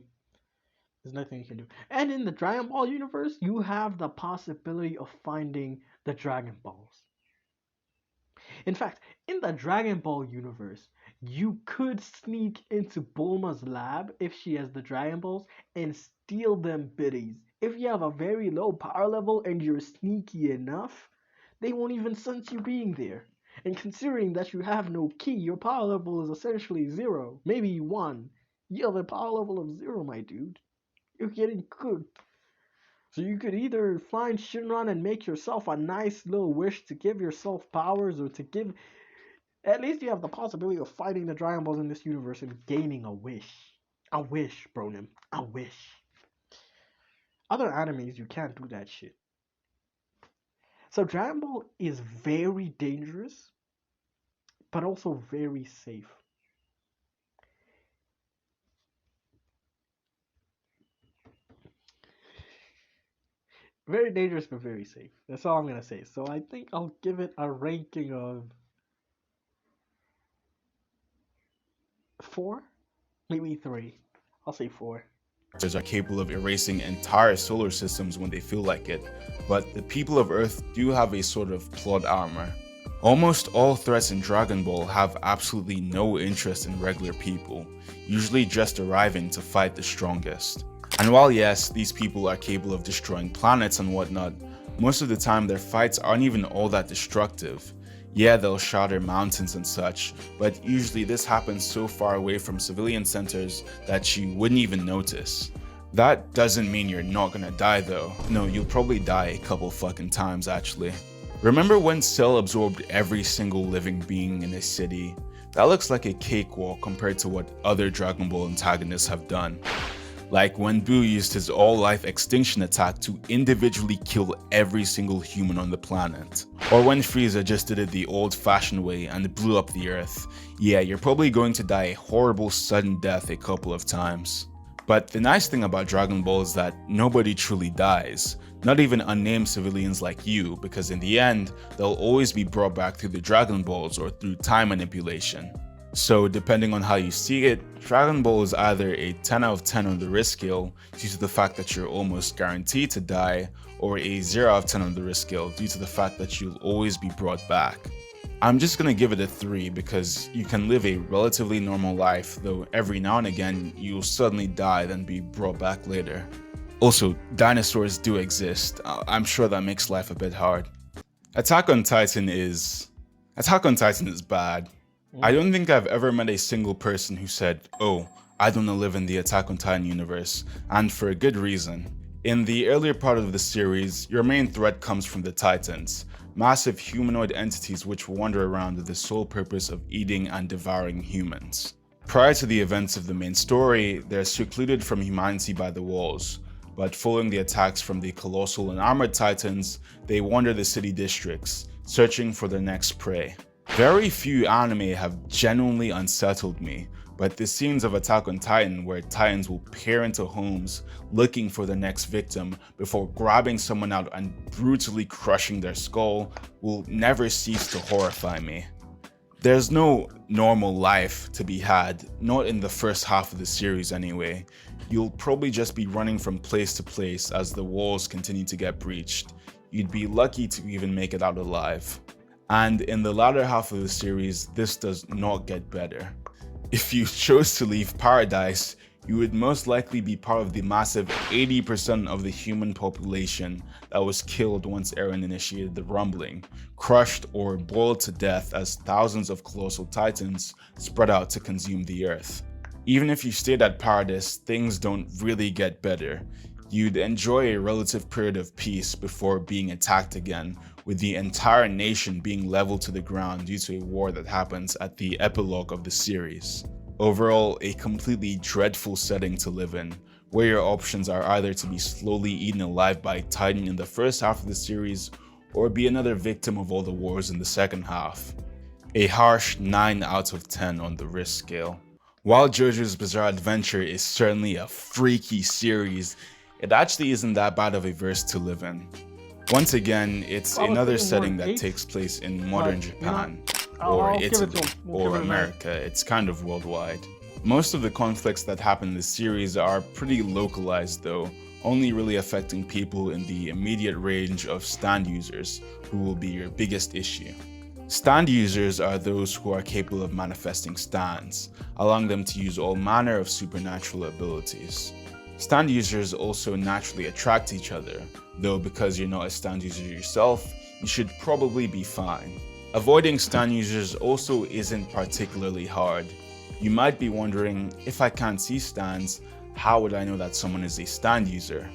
There's nothing you can do. And in the Dragon Ball universe, you have the possibility of finding the Dragon Balls. In fact, in the Dragon Ball universe, you could sneak into Bulma's lab if she has the Dragon Balls and steal them biddies. If you have a very low power level and you're sneaky enough, they won't even sense you being there. And considering that you have no ki, your power level is essentially 0, maybe 1. You have a power level of 0, my dude. You're getting cooked. So you could either find Shinron and make yourself a nice little wish to give yourself powers, or to give... At least you have the possibility of fighting the Dragon Balls in this universe and gaining a wish. A wish, Bronim. A wish. Other animes, you can't do that shit. So Dragon Ball is very dangerous, but also very safe. Very dangerous, but very safe. That's all I'm gonna say. So I think I'll give it a ranking of 4, maybe 3. I'll say 4. Are capable of erasing entire solar systems when they feel like it, but the people of Earth do have a sort of plot armor. Almost all threats in Dragon Ball have absolutely no interest in regular people, usually just arriving to fight the strongest. And while yes, these people are capable of destroying planets and whatnot, most of the time their fights aren't even all that destructive. Yeah, they'll shatter mountains and such, but usually this happens so far away from civilian centers that you wouldn't even notice. That doesn't mean you're not gonna die though. No, you'll probably die a couple fucking times actually. Remember when Cell absorbed every single living being in a city? That looks like a cakewalk compared to what other Dragon Ball antagonists have done. Like when Boo used his all-life extinction attack to individually kill every single human on the planet. Or when Frieza just did it the old-fashioned way and blew up the earth. Yeah, you're probably going to die a horrible sudden death a couple of times. But the nice thing about Dragon Ball is that nobody truly dies. Not even unnamed civilians like you, because in the end, they'll always be brought back through the Dragon Balls or through time manipulation. So depending on how you see it, Dragon Ball is either a 10 out of 10 on the risk scale due to the fact that you're almost guaranteed to die, or a 0 out of 10 on the risk scale due to the fact that you'll always be brought back. I'm just gonna give it a 3 because you can live a relatively normal life, though every now and again you'll suddenly die then be brought back later. Also, dinosaurs do exist. I'm sure that makes life a bit hard. Attack on Titan is bad. I don't think I've ever met a single person who said, oh, I don't want to live in the Attack on Titan universe, and for a good reason. In the earlier part of the series, your main threat comes from the Titans, massive humanoid entities which wander around with the sole purpose of eating and devouring humans. Prior to the events of the main story, they're secluded from humanity by the walls, but following the attacks from the colossal and armored Titans, they wander the city districts, searching for their next prey. Very few anime have genuinely unsettled me, but the scenes of Attack on Titan where Titans will peer into homes looking for their next victim before grabbing someone out and brutally crushing their skull will never cease to horrify me. There's no normal life to be had, not in the first half of the series anyway. You'll probably just be running from place to place as the walls continue to get breached. You'd be lucky to even make it out alive. And in the latter half of the series, this does not get better. If you chose to leave Paradise, you would most likely be part of the massive 80% of the human population that was killed once Eren initiated the rumbling, crushed or boiled to death as thousands of colossal titans spread out to consume the earth. Even if you stayed at Paradise, things don't really get better. You'd enjoy a relative period of peace before being attacked again, with the entire nation being leveled to the ground due to a war that happens at the epilogue of the series. Overall, a completely dreadful setting to live in, where your options are either to be slowly eaten alive by Titan in the first half of the series, or be another victim of all the wars in the second half. A harsh 9 out of 10 on the risk scale. While JoJo's Bizarre Adventure is certainly a freaky series, it actually isn't that bad of a verse to live in. Once again, it's another setting that takes place in modern Japan, or Italy, or America. It's kind of worldwide. Most of the conflicts that happen in the series are pretty localized though, only really affecting people in the immediate range of stand users, who will be your biggest issue. Stand users are those who are capable of manifesting stands, allowing them to use all manner of supernatural abilities. Stand users also naturally attract each other, though because you're not a stand user yourself, you should probably be fine. Avoiding stand users also isn't particularly hard. You might be wondering, if I can't see stands, how would I know that someone is a stand user?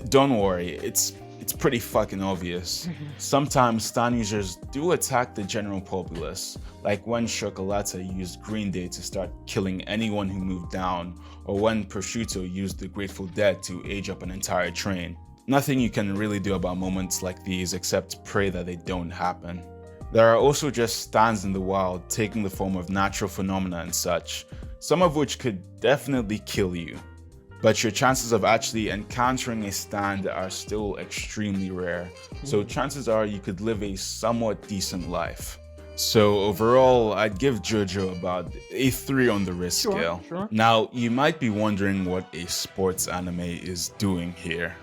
Don't worry, it's pretty fucking obvious. Sometimes stand users do attack the general populace, like when Chocolata used Green Day to start killing anyone who moved down, or when Prosciutto used the Grateful Dead to age up an entire train. Nothing you can really do about moments like these except pray that they don't happen. There are also just stands in the wild taking the form of natural phenomena and such, some of which could definitely kill you. But your chances of actually encountering a stand are still extremely rare, so chances are you could live a somewhat decent life. So overall, I'd give JoJo about a 3 on the risk scale. Now, you might be wondering what a sports anime is doing here.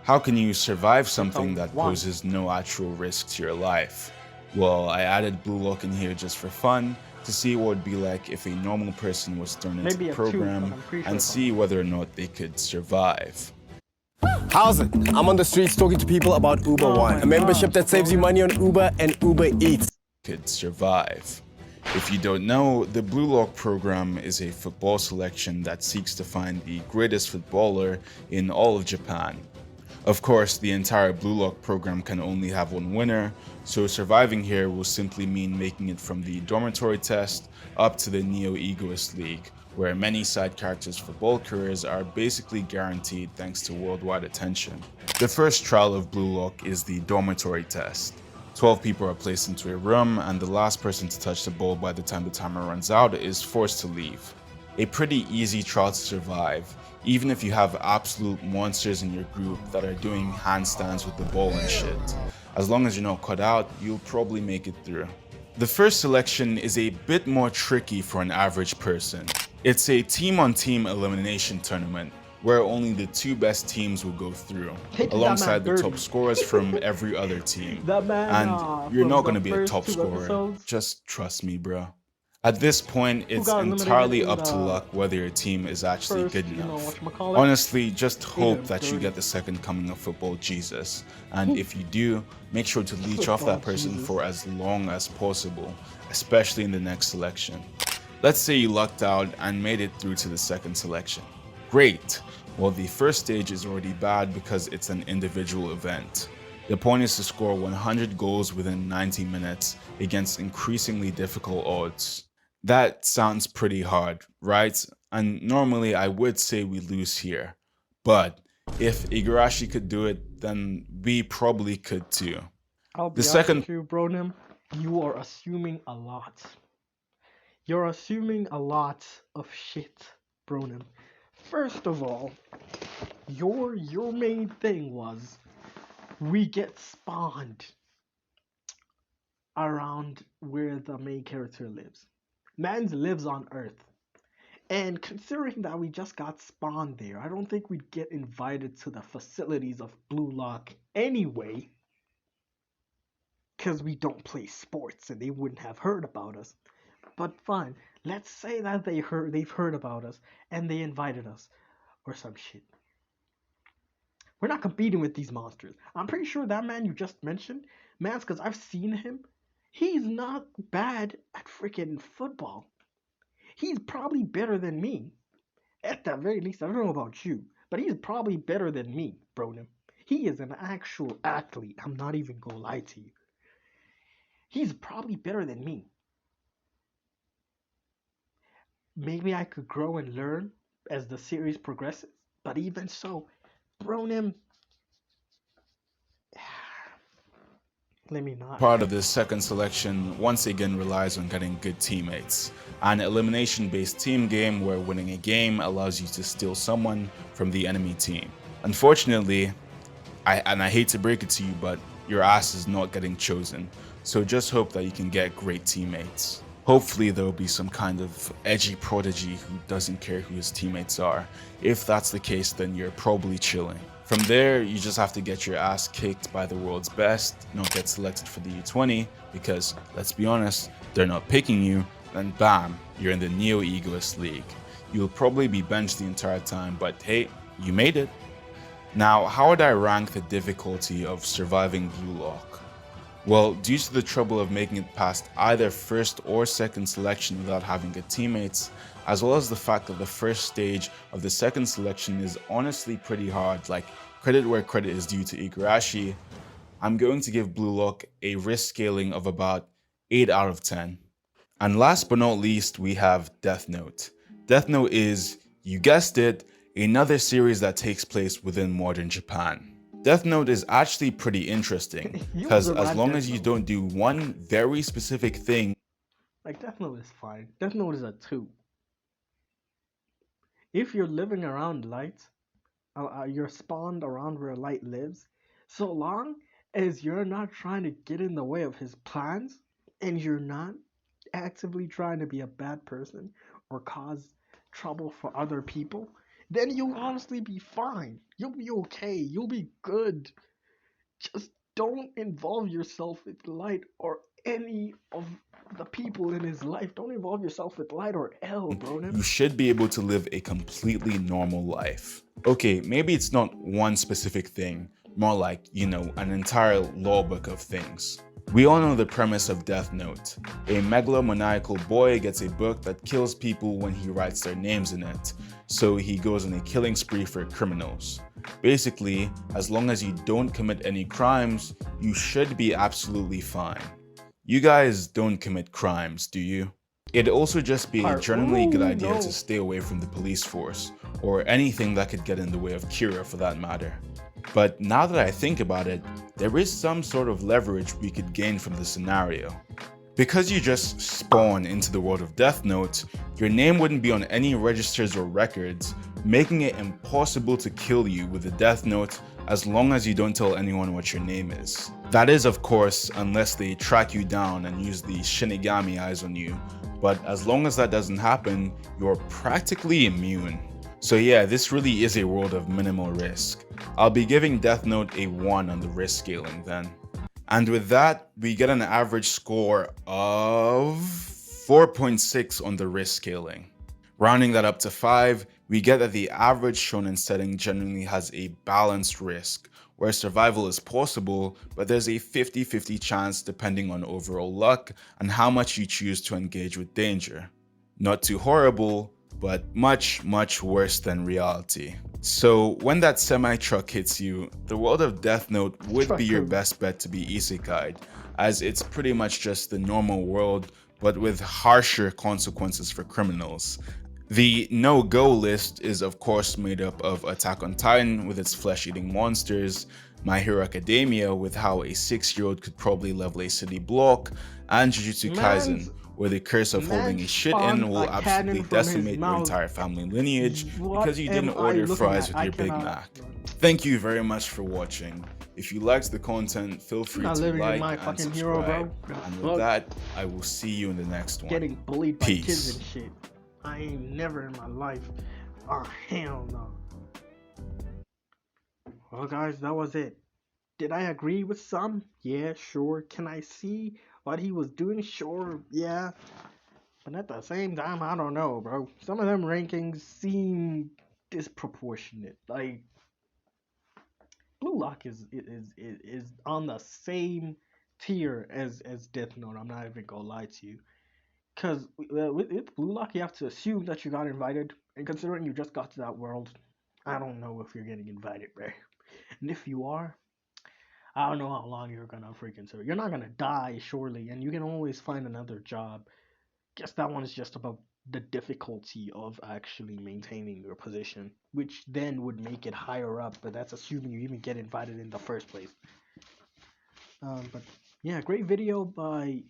How can you survive something that poses no actual risk to your life? Well, I added Blue Lock in here just for fun, to see what it would be like if a normal person was thrown into the program and see whether or not they could survive. How's it? I'm on the streets talking to people about Uber One, a membership that saves you money on Uber and Uber Eats. Could survive. If you don't know, the Blue Lock program is a football selection that seeks to find the greatest footballer in all of Japan. Of course, the entire Blue Lock program can only have one winner, so surviving here will simply mean making it from the dormitory test up to the Neo Egoist League, where many side characters' football careers are basically guaranteed thanks to worldwide attention. The first trial of Blue Lock is the dormitory test. 12 people are placed into a room, and the last person to touch the ball by the time the timer runs out is forced to leave. A pretty easy trial to survive, even if you have absolute monsters in your group that are doing handstands with the ball and shit. As long as you're not cut out, you'll probably make it through. The first selection is a bit more tricky for an average person. It's a team-on-team elimination tournament, where only the 2 best teams will go through, alongside the top scorers from every other team. And you're not going to be a top scorer, just trust me, bro. At this point, it's entirely up to luck whether your team is actually good enough. Honestly, just hope that you get the second coming of football Jesus, and if you do, make sure to leech off that person for as long as possible, especially in the next selection. Let's say you lucked out and made it through to the second selection. Great, Well, the first stage is already bad because it's an individual event. The point is to score 100 goals within 90 minutes against increasingly difficult odds. That sounds pretty hard, right? And normally I would say we lose here. But if Igarashi could do it, then we probably could too. I'll The be honest second with you, Bronim. You are assuming a lot. You're assuming a lot of shit, Bronim. First of all, your main thing was we get spawned around where the main character lives. Mans lives on Earth. And considering that we just got spawned there, I don't think we'd get invited to the facilities of Blue Lock anyway. Because we don't play sports and they wouldn't have heard about us. But fine, let's say that they've heard about us and they invited us or some shit. We're not competing with these monsters. I'm pretty sure that man you just mentioned, man's because I've seen him, he's not bad at freaking football. He's probably better than me. At the very least, I don't know about you, but he's probably better than me, Bronim. He is an actual athlete. I'm not even gonna lie to you. He's probably better than me. Maybe I could grow and learn as the series progresses, but even so, Bronim, let me not. part of this second selection once again relies on getting good teammates. An elimination-based team game where winning a game allows you to steal someone from the enemy team. Unfortunately, I hate to break it to you, but your ass is not getting chosen, so just hope that you can get great teammates. Hopefully there will be some kind of edgy prodigy who doesn't care who his teammates are. If that's the case, then you're probably chilling. From there, you just have to get your ass kicked by the world's best, not get selected for the U20, because, let's be honest, they're not picking you, and bam, you're in the Neo-Egoist League. You'll probably be benched the entire time, but hey, you made it. Now, how would I rank the difficulty of surviving Blue Lock? Well, due to the trouble of making it past either first or second selection without having good teammates, as well as the fact that the first stage of the second selection is honestly pretty hard, like credit where credit is due to Igarashi, I'm going to give Blue Lock a risk scaling of about 8 out of 10. And last but not least, we have Death Note. Death Note is, you guessed it, another series that takes place within modern Japan. Death Note is actually pretty interesting, because as long as you don't do one very specific thing, like Death Note is fine. Death Note is a 2. If you're living around light, you're spawned around where light lives, so long as you're not trying to get in the way of his plans, and you're not actively trying to be a bad person or cause trouble for other people, then you'll honestly be fine. You'll be okay. You'll be good. Just don't involve yourself with light or any of the people in his life. Don't involve yourself with light or L, bro. you should be able to live a completely normal life. Okay, maybe it's not one specific thing, more like, an entire law book of things. We all know the premise of Death Note. A megalomaniacal boy gets a book that kills people when he writes their names in it, so he goes on a killing spree for criminals. Basically, as long as you don't commit any crimes, you should be absolutely fine. You guys don't commit crimes, do you? It'd also just be a generally good idea to stay away from the police force, or anything that could get in the way of Kira for that matter. But now that I think about it, there is some sort of leverage we could gain from the scenario. Because you just spawn into the world of Death Note, your name wouldn't be on any registers or records, making it impossible to kill you with a Death Note as long as you don't tell anyone what your name is. That is, of course, unless they track you down and use the Shinigami eyes on you, but as long as that doesn't happen, you're practically immune. So yeah, this really is a world of minimal risk. I'll be giving Death Note a 1 on the risk scaling then. And with that, we get an average score of 4.6 on the risk scaling. Rounding that up to 5, we get that the average shonen setting generally has a balanced risk, where survival is possible, but there's a 50-50 chance depending on overall luck and how much you choose to engage with danger. Not too horrible, but much, much worse than reality. So when that semi-truck hits you, the world of Death Note would be your Trucker. best bet to be isekai'd, as it's pretty much just the normal world, but with harsher consequences for criminals. The no-go list is of course made up of Attack on Titan with its flesh-eating monsters, My Hero Academia with how a 6-year-old could probably level a city block, and Jujutsu Man's Kaisen, where the curse of holding a shit in spawned will a cannon absolutely from his decimate your mouth. entire family lineage What because you am didn't I order looking fries at? with I your Big cannot. Mac. Thank you very much for watching. If you liked the content, feel free Not to living in like my and fucking subscribe. hero, bro. And with Look, that, I will see you in the next one. getting bullied by kids Peace. and shit. I ain't never in my life. Oh, hell no. Well, guys, that was it. Did I agree with some? Yeah, sure. Can I see what he was doing? Sure, yeah. But at the same time, I don't know, bro. Some of them rankings seem disproportionate. Like, Blue Lock is on the same tier as Death Note. I'm not even gonna lie to you. Because with Blue Lock, you have to assume that you got invited. And considering you just got to that world, I don't know if you're getting invited, right? And if you are, I don't know how long you're gonna freaking serve. You're not gonna die, surely, and you can always find another job. Guess that one is just about the difficulty of actually maintaining your position, which then would make it higher up, but that's assuming you even get invited in the first place. But yeah, great video by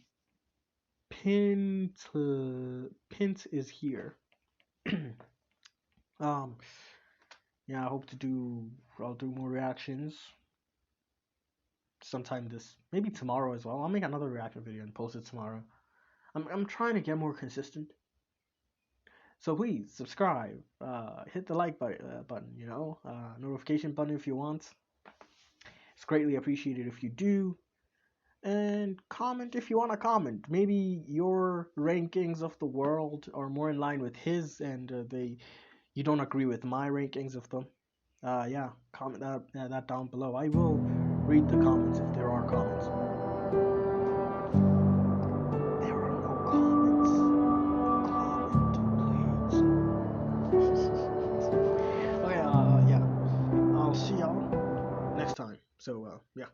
Pint is here. um, yeah, I'll do more reactions sometime maybe tomorrow as well. I'll make another reaction video and post it tomorrow. I'm trying to get more consistent. So please subscribe, hit the like button, notification button if you want. It's greatly appreciated if you do. And comment if you want to comment. Maybe your rankings of the world are more in line with his, and you don't agree with my rankings of them. Yeah, comment that down below. I will read the comments if there are comments. There are no comments. Comment, please. Okay, yeah. I'll see y'all next time. So, yeah.